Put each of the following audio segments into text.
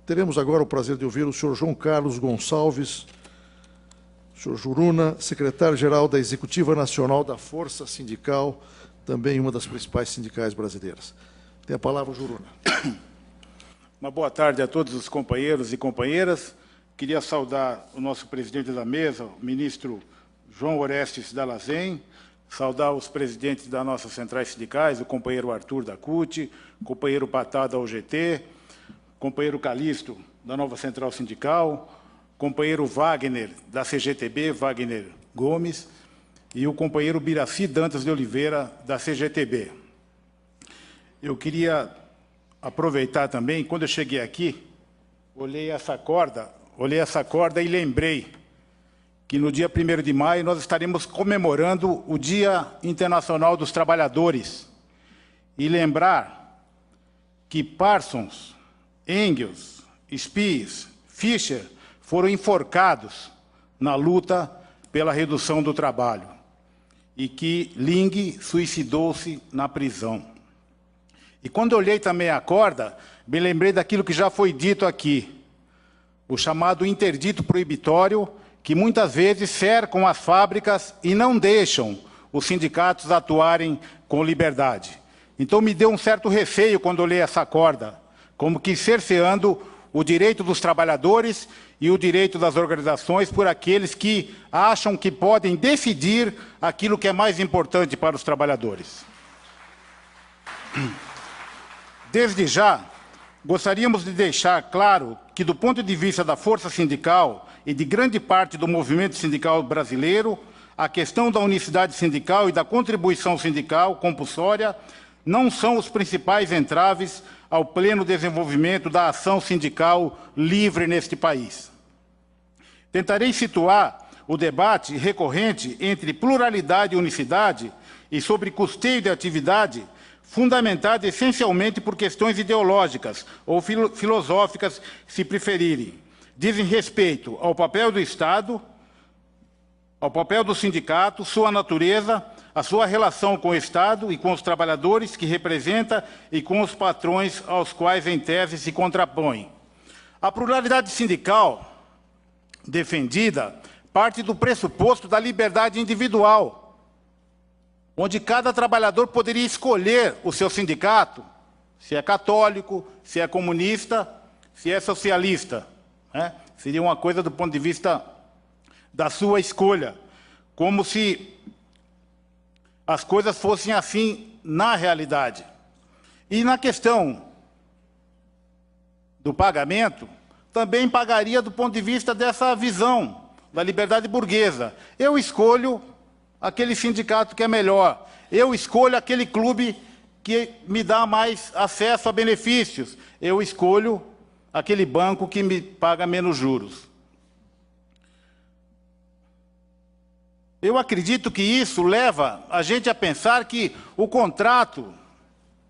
Teremos agora o prazer de ouvir o senhor João Carlos Gonçalves, senhor Juruna, secretário-geral da Executiva Nacional da Força Sindical, também uma das principais sindicais brasileiras. Tem a palavra o Juruna. Uma boa tarde a todos os companheiros e companheiras. Queria saudar o nosso presidente da mesa, o ministro João Orestes Dallazen, saudar os presidentes das nossas centrais sindicais, o companheiro Arthur da CUT, o companheiro Patá da UGT, o companheiro Calixto da nova central sindical, o companheiro Wagner da CGTB, Wagner Gomes, e o companheiro Biraci Dantas de Oliveira da CGTB. Eu queria aproveitar também, quando eu cheguei aqui, olhei essa corda e lembrei que no dia 1º de maio nós estaremos comemorando o Dia Internacional dos Trabalhadores. E lembrar que Parsons, Engels, Spies, Fischer foram enforcados na luta pela redução do trabalho e que Ling suicidou-se na prisão. E quando eu olhei também a corda, me lembrei daquilo que já foi dito aqui, o chamado interdito proibitório, que muitas vezes cercam as fábricas e não deixam os sindicatos atuarem com liberdade. Então me deu um certo receio quando olhei essa corda, como que cerceando o direito dos trabalhadores e o direito das organizações por aqueles que acham que podem decidir aquilo que é mais importante para os trabalhadores. Desde já, gostaríamos de deixar claro que, do ponto de vista da força sindical e de grande parte do movimento sindical brasileiro, a questão da unicidade sindical e da contribuição sindical compulsória não são os principais entraves ao pleno desenvolvimento da ação sindical livre neste país. Tentarei situar o debate recorrente entre pluralidade e unicidade e sobre custeio de atividade, fundamentada essencialmente por questões ideológicas ou filosóficas, se preferirem. Dizem respeito ao papel do Estado, ao papel do sindicato, sua natureza, a sua relação com o Estado e com os trabalhadores que representa e com os patrões aos quais, em tese, se contrapõem. A pluralidade sindical defendida parte do pressuposto da liberdade individual, onde cada trabalhador poderia escolher o seu sindicato, se é católico, se é comunista, se é socialista. Seria uma coisa do ponto de vista da sua escolha, como se as coisas fossem assim na realidade. E na questão do pagamento, também pagaria do ponto de vista dessa visão da liberdade burguesa. Eu escolho aquele sindicato que é melhor, eu escolho aquele clube que me dá mais acesso a benefícios, eu escolho aquele banco que me paga menos juros. Eu acredito que isso leva a gente a pensar que o contrato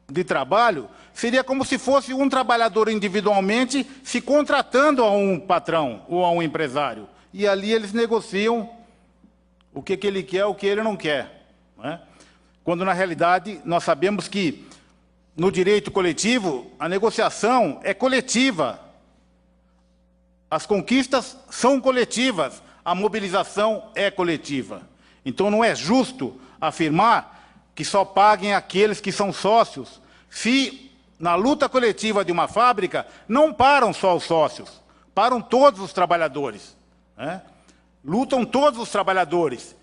de trabalho seria como se fosse um trabalhador individualmente se contratando a um patrão ou a um empresário. E ali eles negociam o que ele quer, o que ele não quer. Quando, na realidade, nós sabemos que no direito coletivo, a negociação é coletiva. As conquistas são coletivas, a mobilização é coletiva. Então, não é justo afirmar que só paguem aqueles que são sócios, se na luta coletiva de uma fábrica não param só os sócios, param todos os trabalhadores. Lutam todos os trabalhadores.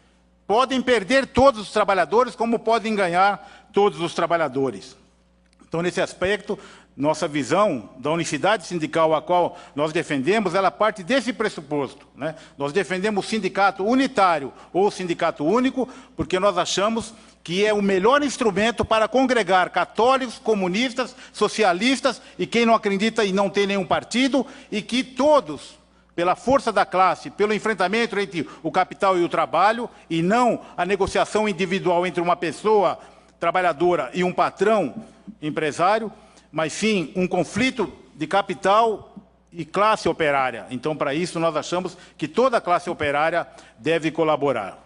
Podem perder todos os trabalhadores, como podem ganhar todos os trabalhadores. Então, nesse aspecto, nossa visão da unicidade sindical a qual nós defendemos, ela parte desse pressuposto. Nós defendemos o sindicato unitário ou o sindicato único, porque nós achamos que é o melhor instrumento para congregar católicos, comunistas, socialistas e quem não acredita e não tem nenhum partido, e que todos, pela força da classe, pelo enfrentamento entre o capital e o trabalho, e não a negociação individual entre uma pessoa trabalhadora e um patrão empresário, mas sim um conflito de capital e classe operária. Então, para isso, nós achamos que toda a classe operária deve colaborar.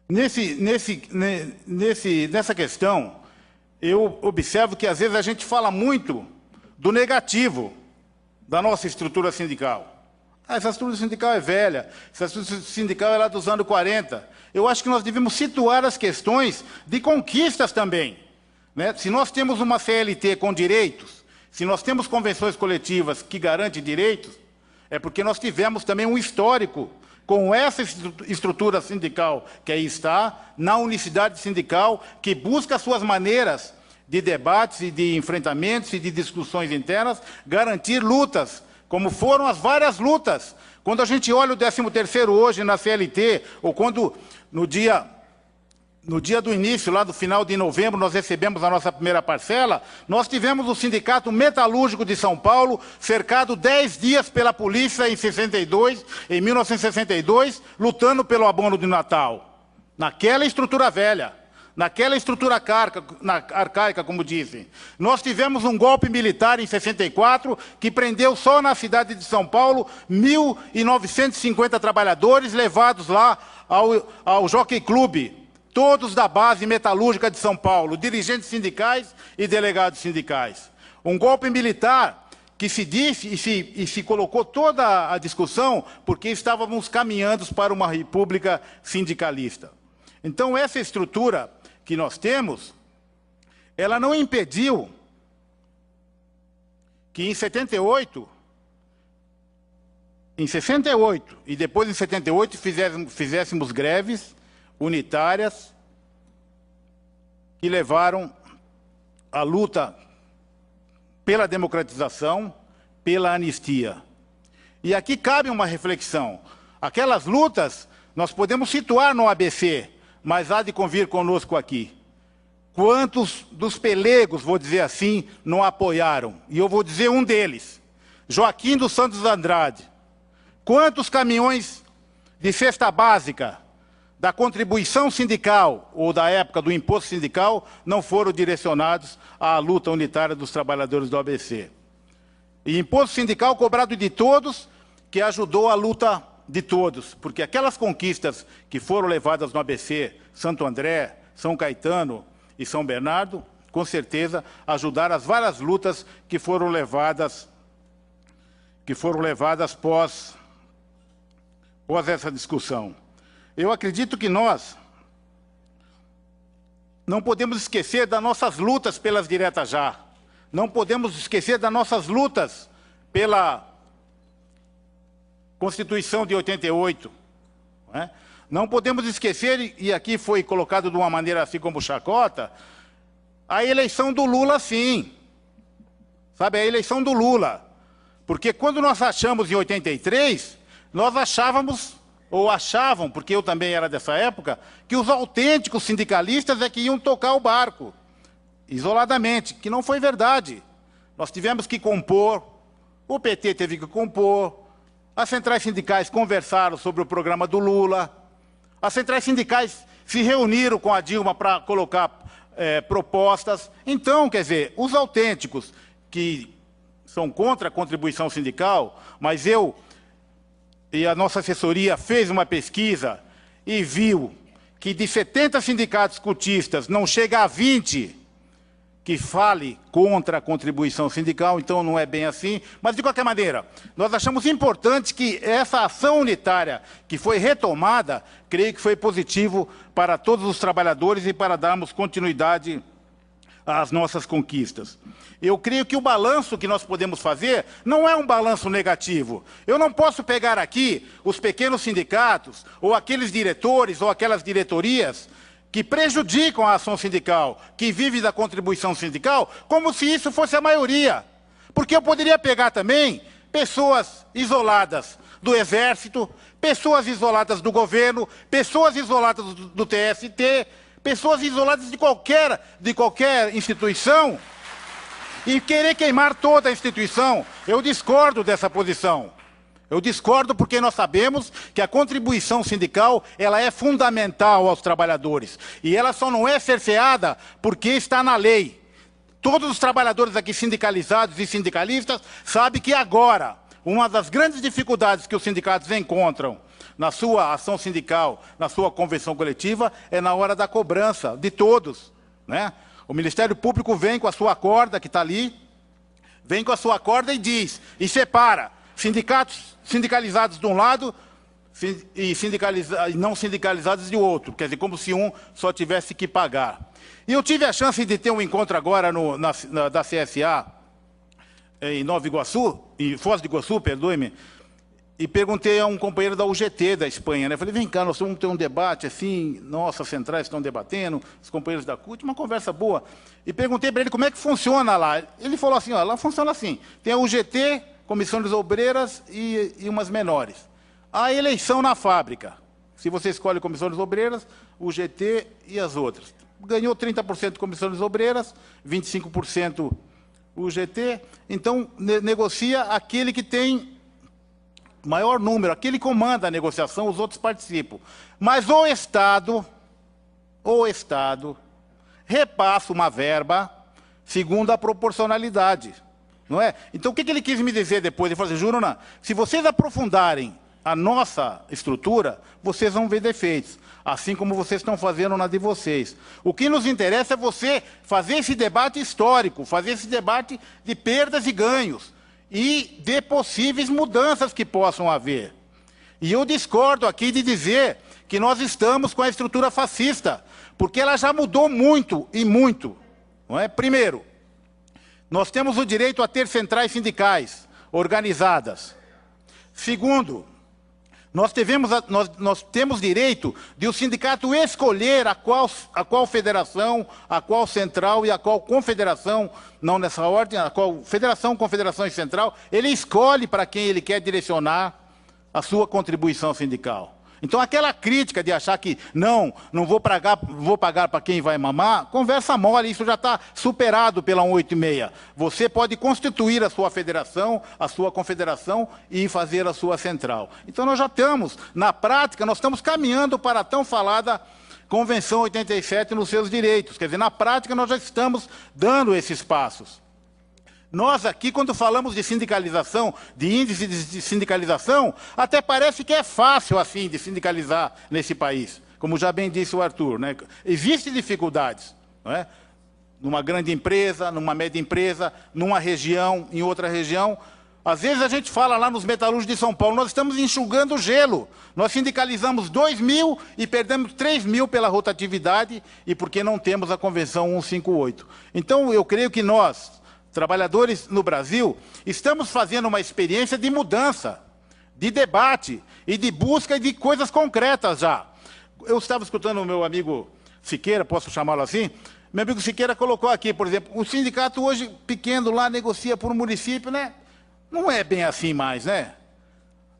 Nessa questão, eu observo que, às vezes, a gente fala muito do negativo da nossa estrutura sindical. Essa estrutura sindical é velha, essa estrutura sindical é lá dos anos 40. Eu acho que nós devemos situar as questões de conquistas também, né? Se nós temos uma CLT com direitos, se nós temos convenções coletivas que garantem direitos, é porque nós tivemos também um histórico com essa estrutura sindical que aí está, na unicidade sindical, que busca suas maneiras de debates e de enfrentamentos e de discussões internas, garantir lutas, como foram as várias lutas. Quando a gente olha o 13º hoje na CLT, ou quando no dia do início, lá do final de novembro, nós recebemos a nossa primeira parcela, nós tivemos o Sindicato Metalúrgico de São Paulo cercado 10 dias pela polícia em 1962, lutando pelo abono de Natal. Naquela estrutura velha, naquela estrutura arcaica, como dizem. Nós tivemos um golpe militar em 64, que prendeu só na cidade de São Paulo 1.950 trabalhadores levados lá ao Jockey Club, todos da base metalúrgica de São Paulo, dirigentes sindicais e delegados sindicais. Um golpe militar que se disse e se colocou toda a discussão porque estávamos caminhando para uma república sindicalista. Então, essa estrutura que nós temos, ela não impediu que em 68 e depois em 78 fizéssemos greves unitárias que levaram a luta pela democratização, pela anistia. E aqui cabe uma reflexão. Aquelas lutas nós podemos situar no ABC, mas há de convir conosco aqui. Quantos dos pelegos, vou dizer assim, não apoiaram? E eu vou dizer um deles, Joaquim dos Santos Andrade. Quantos caminhões de cesta básica, da contribuição sindical, ou da época do imposto sindical, não foram direcionados à luta unitária dos trabalhadores do ABC? E imposto sindical cobrado de todos, que ajudou a luta de todos, porque aquelas conquistas que foram levadas no ABC, Santo André, São Caetano e São Bernardo, com certeza ajudaram as várias lutas que foram levadas pós essa discussão. Eu acredito que nós não podemos esquecer das nossas lutas pelas diretas já, não podemos esquecer das nossas lutas pela Constituição de 88. Né? Não podemos esquecer, e aqui foi colocado de uma maneira assim como chacota, a eleição do Lula, sim. Sabe, a eleição do Lula. Porque quando nós achamos em 83, nós achávamos, ou achavam, porque eu também era dessa época, que os autênticos sindicalistas é que iam tocar o barco, isoladamente, que não foi verdade. Nós tivemos que compor, o PT teve que compor, as centrais sindicais conversaram sobre o programa do Lula, as centrais sindicais se reuniram com a Dilma para colocar propostas. Então, quer dizer, os autênticos que são contra a contribuição sindical, mas eu e a nossa assessoria fez uma pesquisa e viu que de 70 sindicatos cotistas não chega a 20 que fale contra a contribuição sindical, então não é bem assim. Mas, de qualquer maneira, nós achamos importante que essa ação unitária que foi retomada, creio que foi positivo para todos os trabalhadores e para darmos continuidade às nossas conquistas. Eu creio que o balanço que nós podemos fazer não é um balanço negativo. Eu não posso pegar aqui os pequenos sindicatos, ou aqueles diretores, ou aquelas diretorias, que prejudicam a ação sindical, que vive da contribuição sindical, como se isso fosse a maioria. Porque eu poderia pegar também pessoas isoladas do Exército, pessoas isoladas do governo, pessoas isoladas do TST, pessoas isoladas de qualquer instituição, e querer queimar toda a instituição. Eu discordo dessa posição. Eu discordo porque nós sabemos que a contribuição sindical ela é fundamental aos trabalhadores. E ela só não é cerceada porque está na lei. Todos os trabalhadores aqui sindicalizados e sindicalistas sabem que agora, uma das grandes dificuldades que os sindicatos encontram na sua ação sindical, na sua convenção coletiva, é na hora da cobrança de todos. Né? O Ministério Público vem com a sua corda, que está ali, vem com a sua corda e diz, e separa sindicatos sindicalizados de um lado e não sindicalizados de outro, quer dizer, como se um só tivesse que pagar. E eu tive a chance de ter um encontro agora da CSA, em Nova Iguaçu, em Foz do Iguaçu, perdoe-me, e perguntei a um companheiro da UGT da Espanha, né? Falei, vem cá, nós vamos ter um debate assim, nossas centrais estão debatendo, os companheiros da CUT, uma conversa boa. E perguntei para ele como é que funciona lá. Ele falou assim, ó, lá funciona assim, tem a UGT, comissões obreiras e umas menores. A eleição na fábrica, se você escolhe comissões obreiras, UGT e as outras. Ganhou 30% de comissões obreiras, 25% UGT, então negocia aquele que tem maior número, aquele comanda a negociação, os outros participam. Mas o Estado repassa uma verba segundo a proporcionalidade, não é? Então, o que ele quis me dizer depois? Ele falou assim, Juruna, se vocês aprofundarem a nossa estrutura, vocês vão ver defeitos, assim como vocês estão fazendo na de vocês. O que nos interessa é você fazer esse debate histórico, fazer esse debate de perdas e ganhos, e de possíveis mudanças que possam haver. E eu discordo aqui de dizer que nós estamos com a estrutura fascista, porque ela já mudou muito, e muito. Não é? Primeiro, nós temos o direito a ter centrais sindicais organizadas. Segundo, nós temos direito de o sindicato escolher a qual federação, a qual central e a qual confederação, não nessa ordem, a qual federação, confederação e central, ele escolhe para quem ele quer direcionar a sua contribuição sindical. Então, aquela crítica de achar que não vou pagar para quem vai mamar, conversa mole, isso já está superado pela 186. Você pode constituir a sua federação, a sua confederação e fazer a sua central. Então, nós já estamos, na prática, nós estamos caminhando para a tão falada Convenção 87 nos seus direitos. Quer dizer, na prática, nós já estamos dando esses passos. Nós aqui, quando falamos de sindicalização, de índice de sindicalização, até parece que é fácil, assim, de sindicalizar nesse país. Como já bem disse o Arthur, né? Existem dificuldades, não é? Numa grande empresa, numa média empresa, numa região, em outra região. Às vezes a gente fala lá nos metalúrgicos de São Paulo, nós estamos enxugando gelo. Nós sindicalizamos 2.000 e perdemos 3.000 pela rotatividade e porque não temos a Convenção 158. Então, eu creio que nós, trabalhadores no Brasil, estamos fazendo uma experiência de mudança, de debate e de busca de coisas concretas já. Eu estava escutando o meu amigo Siqueira, posso chamá-lo assim? Meu amigo Siqueira colocou aqui, por exemplo, o sindicato hoje pequeno lá negocia por município, né? Não é bem assim mais, né?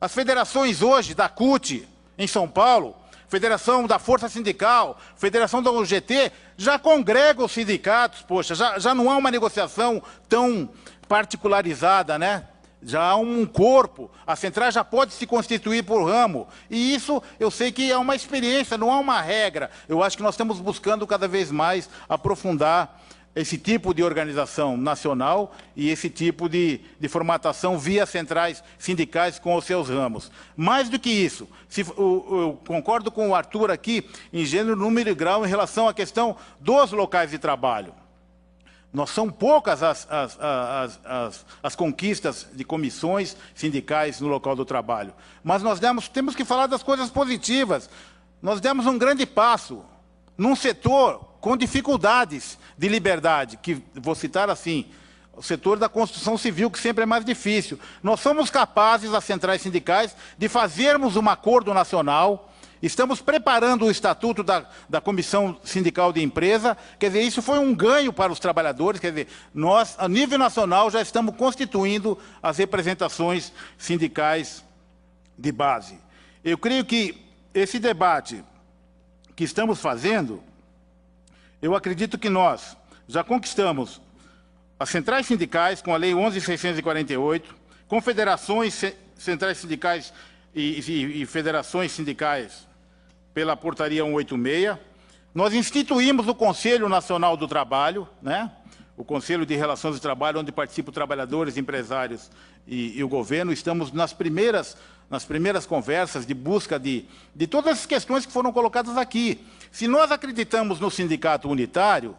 As federações hoje da CUT em São Paulo, Federação da Força Sindical, Federação da UGT, já congregam os sindicatos, poxa, já não há uma negociação tão particularizada, né? Já há um corpo, a central já pode se constituir por ramo. E isso eu sei que é uma experiência, não há uma regra. Eu acho que nós estamos buscando cada vez mais aprofundar esse tipo de organização nacional e esse tipo de formatação via centrais sindicais com os seus ramos. Mais do que isso, eu concordo com o Arthur aqui, em gênero, número e grau, em relação à questão dos locais de trabalho. Nós são poucas as conquistas de comissões sindicais no local do trabalho. Mas nós temos que falar das coisas positivas. Nós demos um grande passo num setor com dificuldades de liberdade, que vou citar assim, o setor da construção civil, que sempre é mais difícil. Nós somos capazes, as centrais sindicais, de fazermos um acordo nacional, estamos preparando o estatuto da Comissão Sindical de Empresa, quer dizer, isso foi um ganho para os trabalhadores, quer dizer, nós, a nível nacional, já estamos constituindo as representações sindicais de base. Eu creio que esse debate que estamos fazendo, eu acredito que nós já conquistamos as centrais sindicais com a Lei 11.648, confederações centrais sindicais e federações sindicais pela Portaria 186. Nós instituímos o Conselho Nacional do Trabalho, né? O Conselho de Relações do Trabalho, onde participam trabalhadores, empresários e o governo. Estamos nas primeiras conversas de busca de todas as questões que foram colocadas aqui. Se nós acreditamos no sindicato unitário,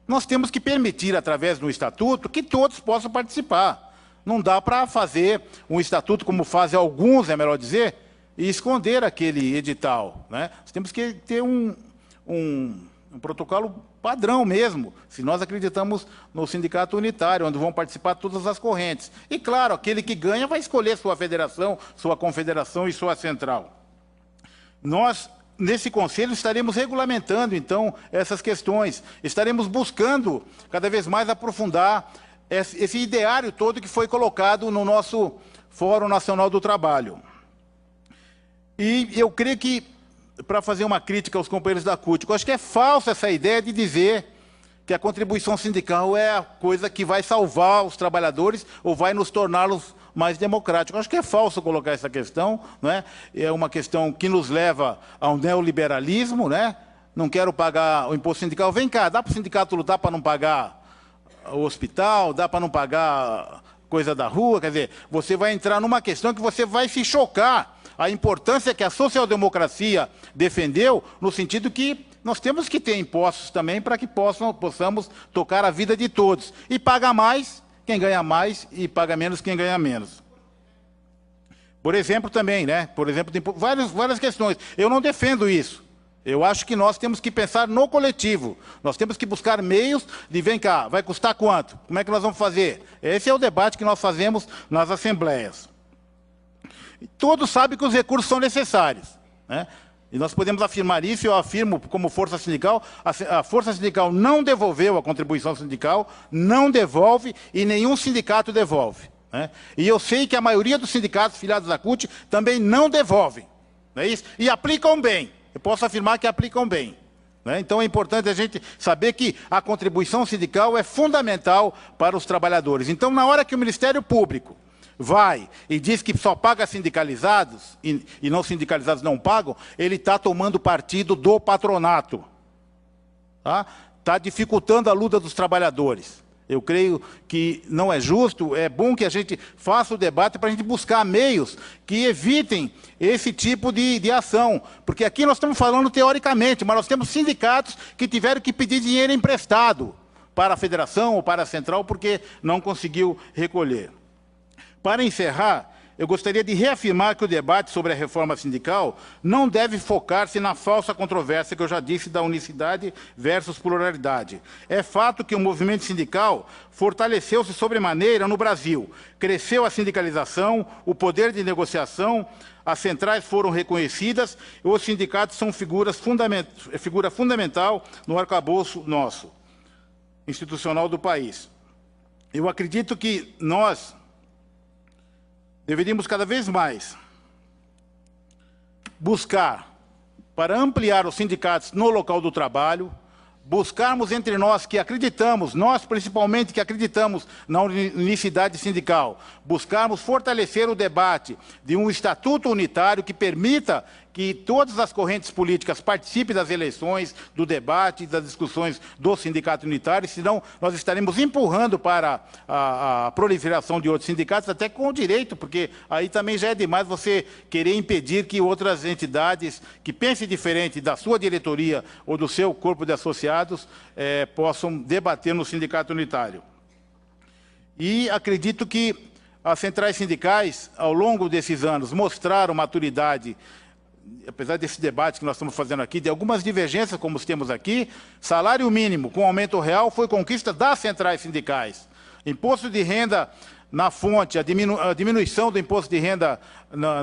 nós temos que permitir, através do estatuto, que todos possam participar. Não dá para fazer um estatuto, como fazem alguns, é melhor dizer, e esconder aquele edital, né? Nós temos que ter um protocolo padrão mesmo, se nós acreditamos no sindicato unitário, onde vão participar todas as correntes. E, claro, aquele que ganha vai escolher sua federação, sua confederação e sua central. Nós, nesse conselho, estaremos regulamentando, então, essas questões. Estaremos buscando, cada vez mais, aprofundar esse ideário todo que foi colocado no nosso Fórum Nacional do Trabalho. E eu creio que, para fazer uma crítica aos companheiros da CUT, eu acho que é falsa essa ideia de dizer que a contribuição sindical é a coisa que vai salvar os trabalhadores ou vai nos torná-los mais democráticos. Eu acho que é falso colocar essa questão, não é? É uma questão que nos leva ao neoliberalismo, né? Não quero pagar o imposto sindical. Vem cá, dá para o sindicato lutar para não pagar o hospital, dá para não pagar coisa da rua? Quer dizer, você vai entrar numa questão que você vai se chocar. A importância que a social-democracia defendeu, no sentido que nós temos que ter impostos também para que possamos tocar a vida de todos. E paga mais quem ganha mais e paga menos quem ganha menos. Por exemplo, também, né? Por exemplo, tem várias questões. Eu não defendo isso. Eu acho que nós temos que pensar no coletivo. Nós temos que buscar meios de, vem cá, vai custar quanto? Como é que nós vamos fazer? Esse é o debate que nós fazemos nas assembleias. Todos sabem que os recursos são necessários, né? E nós podemos afirmar isso, eu afirmo como força sindical, a força sindical não devolveu a contribuição sindical, não devolve e nenhum sindicato devolve, né? E eu sei que a maioria dos sindicatos filiados à CUT também não devolvem, não é isso? E aplicam bem, eu posso afirmar que aplicam bem, né? Então é importante a gente saber que a contribuição sindical é fundamental para os trabalhadores. Então, na hora que o Ministério Público vai e diz que só paga sindicalizados e não sindicalizados não pagam, ele está tomando partido do patronato. Está dificultando a luta dos trabalhadores. Eu creio que não é justo, é bom que a gente faça o debate para a gente buscar meios que evitem esse tipo de ação. Porque aqui nós estamos falando teoricamente, mas nós temos sindicatos que tiveram que pedir dinheiro emprestado para a federação ou para a central porque não conseguiu recolher. Para encerrar, eu gostaria de reafirmar que o debate sobre a reforma sindical não deve focar-se na falsa controvérsia que eu já disse da unicidade versus pluralidade. É fato que o movimento sindical fortaleceu-se sobremaneira no Brasil. Cresceu a sindicalização, o poder de negociação, as centrais foram reconhecidas e os sindicatos são figura fundamental no arcabouço nosso, institucional do país. Eu acredito que nós deveríamos cada vez mais buscar para ampliar os sindicatos no local do trabalho, buscarmos entre nós que acreditamos, nós principalmente que acreditamos na unicidade sindical, buscarmos fortalecer o debate de um estatuto unitário que permita que todas as correntes políticas participem das eleições, do debate, das discussões do sindicato unitário, senão nós estaremos empurrando para a proliferação de outros sindicatos, até com o direito, porque aí também já é demais você querer impedir que outras entidades que pensem diferente da sua diretoria ou do seu corpo de associados possam debater no sindicato unitário. E acredito que as centrais sindicais, ao longo desses anos, mostraram maturidade, apesar desse debate que nós estamos fazendo aqui, de algumas divergências, como temos aqui. Salário mínimo com aumento real foi conquista das centrais sindicais. Imposto de renda na fonte, a diminuição do imposto de renda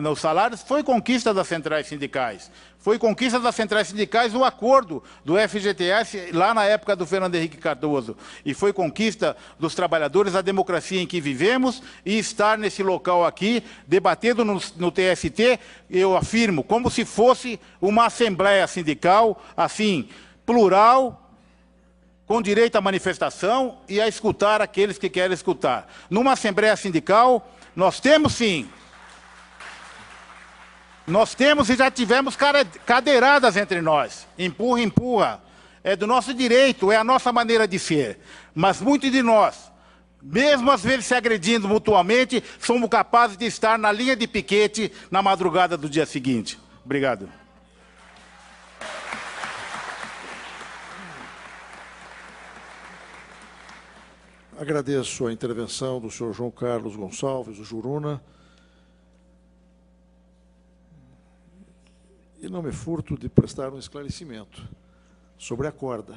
nos salários foi conquista das centrais sindicais. Foi conquista das centrais sindicais o acordo do FGTS lá na época do Fernando Henrique Cardoso. E foi conquista dos trabalhadores a democracia em que vivemos e estar nesse local aqui, debatendo no TST, eu afirmo, como se fosse uma assembleia sindical, assim, plural, com direito à manifestação e a escutar aqueles que querem escutar. Numa assembleia sindical, nós temos sim, nós temos e já tivemos cadeiradas entre nós. Empurra, empurra. É do nosso direito, é a nossa maneira de ser. Mas muitos de nós, mesmo às vezes se agredindo mutuamente, somos capazes de estar na linha de piquete na madrugada do dia seguinte. Obrigado. Agradeço a intervenção do senhor João Carlos Gonçalves, o Juruna, e não me furto de prestar um esclarecimento sobre a corda.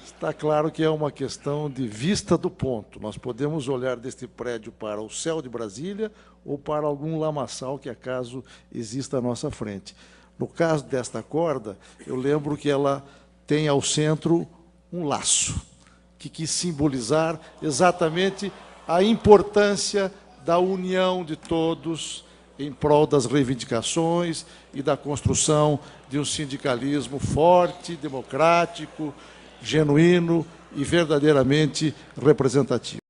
Está claro que é uma questão de vista do ponto. Nós podemos olhar deste prédio para o céu de Brasília ou para algum lamaçal que acaso exista à nossa frente. No caso desta corda, eu lembro que ela tem ao centro um laço, que quis simbolizar exatamente a importância da união de todos em prol das reivindicações e da construção de um sindicalismo forte, democrático, genuíno e verdadeiramente representativo.